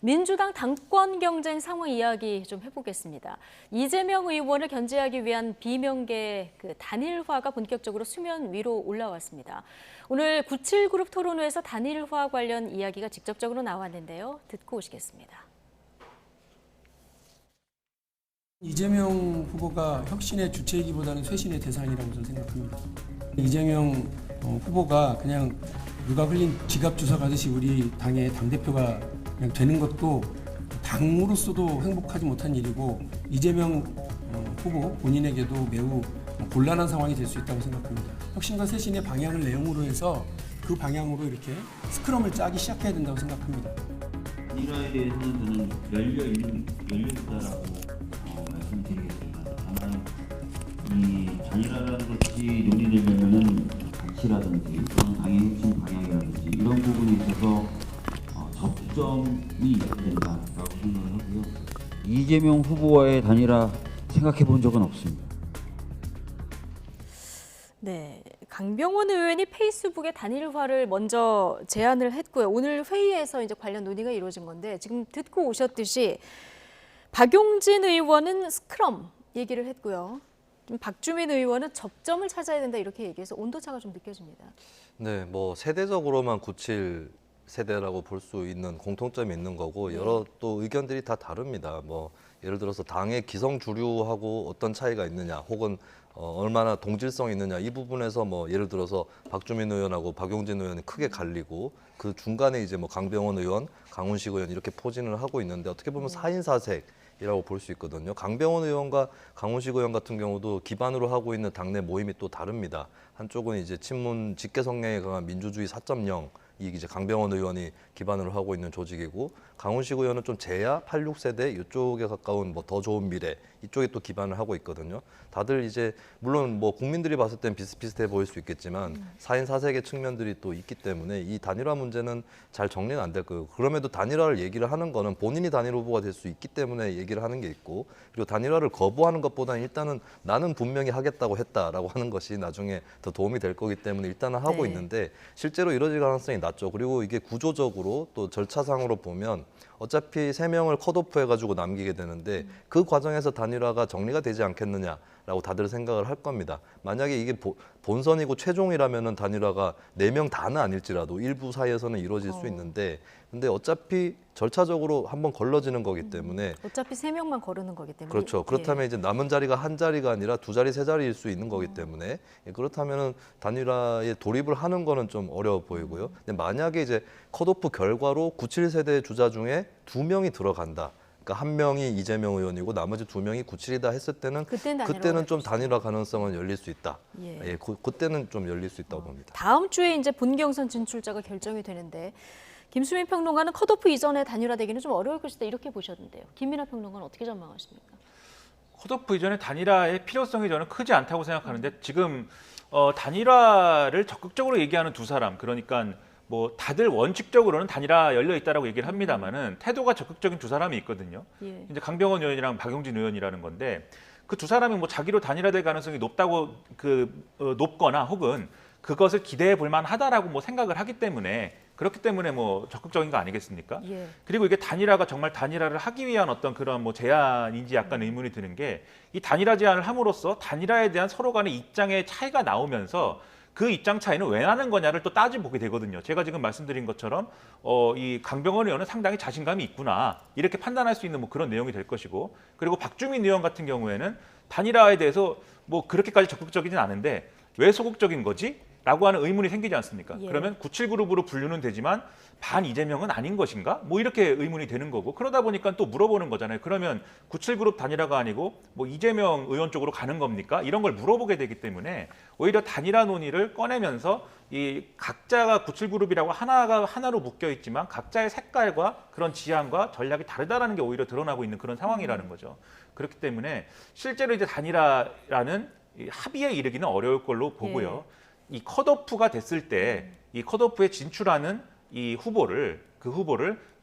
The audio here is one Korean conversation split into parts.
민주당 당권 경쟁 상황 이야기 좀 해보겠습니다. 이재명 의원을 견제하기 위한 비명계 단일화가 본격적으로 수면 위로 올라왔습니다. 오늘 97그룹 토론회에서 단일화 관련 이야기가 직접적으로 나왔는데요. 듣고 오시겠습니다. 이재명 후보가 혁신의 주체이기보다는 쇄신의 대상이라고 저는 생각합니다. 이재명 후보가 그냥 누가 흘린 지갑 주워 가듯이 우리 당의 당대표가 그냥 되는 것도 당으로서도 행복하지 못한 일이고 이재명 후보 본인에게도 매우 곤란한 상황이 될 수 있다고 생각합니다. 혁신과 쇄신의 방향을 내용으로 해서 그 방향으로 이렇게 스크럼을 짜기 시작해야 된다고 생각합니다. 단일화에 대해서는 저는 열려있다라고 말씀드리겠습니다. 다만 이 단일화라는 것이 논의되려면은 가치라든지 또는 당의 핵심 방향이라든지 이런 부분에 있어서 접점이 있어야 된다라고 생각을 하고요. 이재명 후보와의 단일화 생각해 본 적은 없습니다. 네, 강병원 의원이 페이스북에 단일화를 먼저 제안을 했고요. 오늘 회의에서 이제 관련 논의가 이루어진 건데 지금 듣고 오셨듯이 박용진 의원은 스크럼 얘기를 했고요. 박주민 의원은 접점을 찾아야 된다 이렇게 얘기해서 온도차가 좀 느껴집니다. 네, 뭐 세대적으로만 97 세대라고 볼 수 있는 공통점이 있는 거고 여러 또 의견들이 다 다릅니다. 뭐 예를 들어서 당의 기성 주류하고 어떤 차이가 있느냐, 혹은 얼마나 동질성이 있느냐 이 부분에서 뭐 예를 들어서 박주민 의원하고 박용진 의원이 크게 갈리고 그 중간에 이제 뭐 강병원 의원, 강훈식 의원 이렇게 포진을 하고 있는데 어떻게 보면 4인 4색이라고 볼 수 있거든요. 강병원 의원과 강훈식 의원 같은 경우도 기반으로 하고 있는 당내 모임이 또 다릅니다. 한쪽은 이제 친문 직계 성향에 강한 민주주의 4.0 이 이제 강병원 의원이 기반으로 하고 있는 조직이고 강훈식 의원은 좀 제야 86세대 이쪽에 가까운 뭐 더 좋은 미래 이쪽에 또 기반을 하고 있거든요. 다들 이제 물론 뭐 국민들이 봤을 땐 비슷비슷해 보일 수 있겠지만 4인 4색의 측면들이 또 있기 때문에 이 단일화 문제는 잘 정리는 안 될 거예요. 그럼에도 단일화를 얘기를 하는 거는 본인이 단일 후보가 될 수 있기 때문에 얘기를 하는 게 있고 그리고 단일화를 거부하는 것보다는 일단은 나는 분명히 하겠다고 했다라고 하는 것이 나중에 더 도움이 될 거기 때문에 일단은 하고 있는데 실제로 이뤄질 가능성이 낮죠. 그리고 이게 구조적으로 또 절차상으로 보면 어차피 3명을 컷오프 해가지고 남기게 되는데 그 과정에서 단일화가 정리가 되지 않겠느냐라고 다들 생각을 할 겁니다. 만약에 이게 본선이고 최종이라면은 단일화가 4명 다는 아닐지라도 일부 사이에서는 이루어질 수 있는데 근데 어차피 절차적으로 한번 걸러지는 거기 때문에 어차피 3명만 거르는 거기 때문에 그렇죠. 그렇다면 이제 남은 자리가 한 자리가 아니라 2자리, 3자리일 수 있는 거기 때문에 그렇다면은 단일화에 돌입을 하는 거는 좀 어려워 보이고요. 근데 만약에 이제 컷오프 결과로 97세대 주자 중에 2명이 들어간다. 그러니까 1명이 이재명 의원이고 나머지 2명이 97이다 했을 때는 그때는 좀 단일화 가능성은 열릴 수 있다. 그때는 좀 열릴 수 있다고 봅니다. 다음 주에 이제 본경선 진출자가 결정이 되는데 김수민 평론가는 컷오프 이전에 단일화되기는 좀 어려울 것이다 이렇게 보셨는데요. 김민하 평론가는 어떻게 전망하십니까? 컷오프 이전에 단일화의 필요성이 저는 크지 않다고 생각하는데 지금 단일화를 적극적으로 얘기하는 두 사람 그러니까 뭐 다들 원칙적으로는 단일화 열려 있다라고 얘기를 합니다만은 태도가 적극적인 두 사람이 있거든요. 이제 강병원 의원이랑 박용진 의원이라는 건데 그 두 사람이 뭐 자기로 단일화될 가능성이 높다고 높거나 혹은 그것을 기대해 볼 만하다라고 뭐 생각을 하기 때문에 그렇기 때문에 뭐 적극적인 거 아니겠습니까? 그리고 이게 단일화가 정말 단일화를 하기 위한 어떤 그런 뭐 제안인지 약간 의문이 드는 게 이 단일화 제안을 함으로써 단일화에 대한 서로 간의 입장의 차이가 나오면서 그 입장 차이는 왜 나는 거냐를 또 따져보게 되거든요. 제가 지금 말씀드린 것처럼 이 강병원 의원은 상당히 자신감이 있구나 이렇게 판단할 수 있는 뭐 그런 내용이 될 것이고 그리고 박주민 의원 같은 경우에는 단일화에 대해서 뭐 그렇게까지 적극적이진 않은데 왜 소극적인 거지? 라고 하는 의문이 생기지 않습니까? 그러면 97그룹으로 분류는 되지만 반 이재명은 아닌 것인가? 뭐 이렇게 의문이 되는 거고 그러다 보니까 또 물어보는 거잖아요. 그러면 97그룹 단일화가 아니고 뭐 이재명 의원 쪽으로 가는 겁니까? 이런 걸 물어보게 되기 때문에 오히려 단일화 논의를 꺼내면서 이 각자가 97그룹이라고 하나로 묶여 있지만 각자의 색깔과 그런 지향과 전략이 다르다라는 게 오히려 드러나고 있는 그런 상황이라는 거죠. 그렇기 때문에 실제로 이제 단일화라는 이 합의에 이르기는 어려울 걸로 보고요. 이 컷오프가 됐을 때 이 컷오프에 진출하는 이 후보를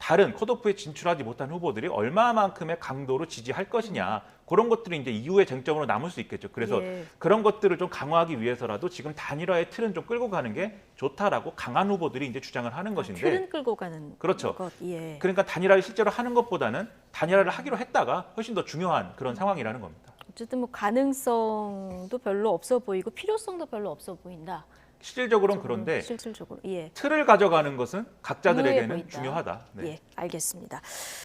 다른 컷오프에 진출하지 못한 후보들이 얼마만큼의 강도로 지지할 것이냐 그런 것들이 이제 이후의 쟁점으로 남을 수 있겠죠. 그래서 예. 그런 것들을 좀 강화하기 위해서라도 지금 단일화의 틀은 좀 끌고 가는 게 좋다라고 강한 후보들이 이제 주장을 하는 것인데 틀은 끌고 가는 그렇죠. 것. 예. 그러니까 단일화를 실제로 하는 것보다는 단일화를 하기로 했다가 훨씬 더 중요한 그런 상황이라는 겁니다. 어쨌든 뭐 가능성도 별로 없어 보이고 필요성도 별로 없어 보인다. 실질적으로는 그런데 실질적으로 예. 틀을 가져가는 것은 유효해 각자들에게는 보인다. 중요하다. 네. 예, 알겠습니다.